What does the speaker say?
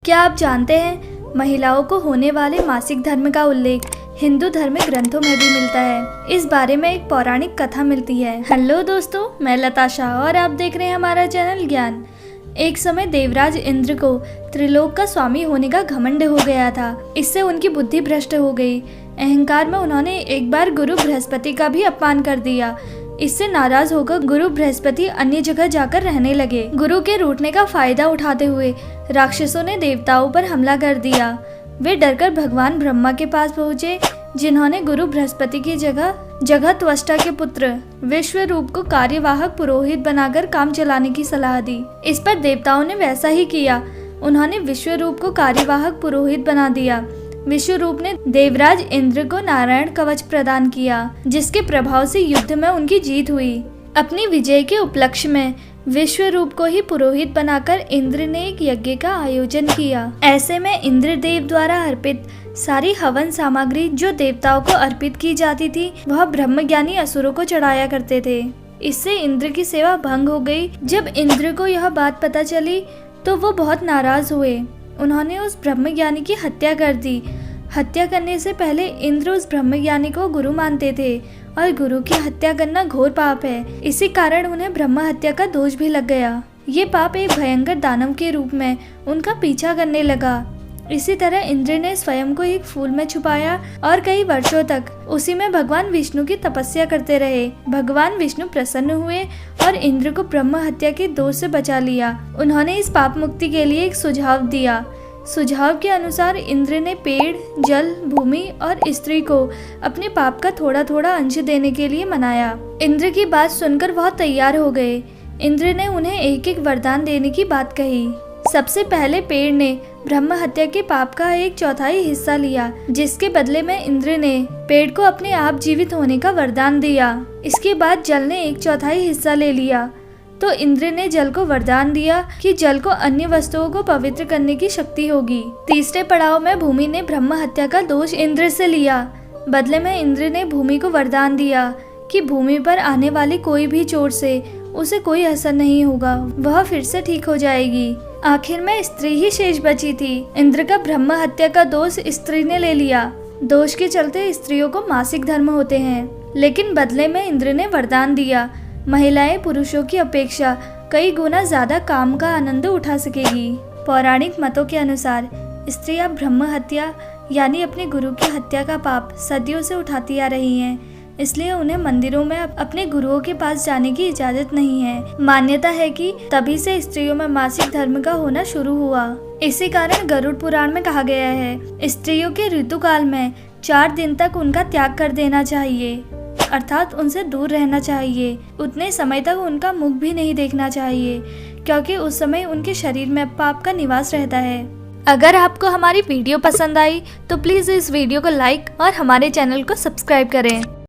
क्या आप जानते हैं महिलाओं को होने वाले मासिक धर्म का उल्लेख हिंदू धर्म ग्रंथों में भी मिलता है। इस बारे में एक पौराणिक कथा मिलती है। हेलो दोस्तों, मैं लताशा और आप देख रहे हैं हमारा चैनल ज्ञान। एक समय देवराज इंद्र को त्रिलोक का स्वामी होने का घमंड हो गया था। इससे उनकी बुद्धि भ्रष्ट हो गई। अहंकार में उन्होंने एक बार गुरु बृहस्पति का भी अपमान कर दिया। इससे नाराज होकर गुरु बृहस्पति अन्य जगह जाकर रहने लगे। गुरु के रूठने का फायदा उठाते हुए राक्षसों ने देवताओं पर हमला कर दिया। वे डरकर भगवान ब्रह्मा के पास पहुँचे, जिन्होंने गुरु बृहस्पति की जगह त्वष्टा के पुत्र विश्वरूप को कार्यवाहक पुरोहित बनाकर काम चलाने की सलाह दी। इस पर देवताओं ने वैसा ही किया। उन्होंने विश्वरूप को कार्यवाहक पुरोहित बना दिया। विश्वरूप ने देवराज इंद्र को नारायण कवच प्रदान किया, जिसके प्रभाव से युद्ध में उनकी जीत हुई। अपनी विजय के उपलक्ष्य में विश्वरूप को ही पुरोहित बनाकर इंद्र ने एक यज्ञ का आयोजन किया। ऐसे में इंद्रदेव द्वारा अर्पित सारी हवन सामग्री जो देवताओं को अर्पित की जाती थी, वह ब्रह्मज्ञानी असुरों को चढ़ाया करते थे। इससे इंद्र की सेवा भंग हो गई। जब इंद्र को यह बात पता चली तो वो बहुत नाराज हुए। उन्होंने उस ब्रह्मज्ञानी की हत्या कर दी। हत्या करने से पहले इंद्र उस ब्रह्मज्ञानी को गुरु मानते थे और गुरु की हत्या करना घोर पाप है। इसी कारण उन्हें ब्रह्म हत्या का दोष भी लग गया। ये पाप एक भयंकर दानव के रूप में उनका पीछा करने लगा। इसी तरह इंद्र ने स्वयं को एक फूल में छुपाया और कई वर्षों तक उसी में भगवान विष्णु की तपस्या करते रहे। भगवान विष्णु प्रसन्न हुए और इंद्र को ब्रह्म हत्या के दोष से बचा लिया। उन्होंने इस पाप मुक्ति के लिए एक सुझाव दिया। सुझाव के अनुसार इंद्र ने पेड़, जल, भूमि और स्त्री को अपने पाप का थोड़ा थोड़ा अंश देने के लिए मनाया। इंद्र की बात सुनकर बहुत तैयार हो गए। इंद्र ने उन्हें एक एक वरदान देने की बात कही। सबसे पहले पेड़ ने ब्रह्म हत्या के पाप का 1/4 हिस्सा लिया, जिसके बदले में इंद्र ने पेड़ को अपने आप जीवित होने का वरदान दिया। इसके बाद जल ने 1/4 हिस्सा ले लिया, तो इंद्र ने जल को वरदान दिया कि जल को अन्य वस्तुओं को पवित्र करने की शक्ति होगी। तीसरे पड़ाव में भूमि ने ब्रह्म हत्या का दोष इंद्र से लिया। बदले में इंद्र ने भूमि को वरदान दिया कि भूमि पर आने वाली कोई भी चोट से उसे कोई असर नहीं होगा, वह फिर से ठीक हो जाएगी। आखिर में स्त्री ही शेष बची थी। इंद्र का ब्रह्म हत्या का दोष स्त्री ने ले लिया। दोष के चलते स्त्रियों को मासिक धर्म होते हैं, लेकिन बदले में इंद्र ने वरदान दिया, महिलाएं पुरुषों की अपेक्षा कई गुना ज्यादा काम का आनंद उठा सकेगी। पौराणिक मतों के अनुसार स्त्रियां ब्रह्म हत्या यानी अपने गुरु की हत्या का पाप सदियों से उठाती आ रही हैं, इसलिए उन्हें मंदिरों में अपने गुरुओं के पास जाने की इजाजत नहीं है। मान्यता है कि तभी से स्त्रियों में मासिक धर्म का होना शुरू हुआ। इसी कारण गरुड़ पुराण में कहा गया है, स्त्रियों के ऋतुकाल में 4 दिन तक उनका त्याग कर देना चाहिए, अर्थात उनसे दूर रहना चाहिए। उतने समय तक उनका मुख भी नहीं देखना चाहिए, क्योंकि उस समय उनके शरीर में पाप का निवास रहता है। अगर आपको हमारी वीडियो पसंद आई तो प्लीज़ इस वीडियो को लाइक और हमारे चैनल को सब्सक्राइब करें।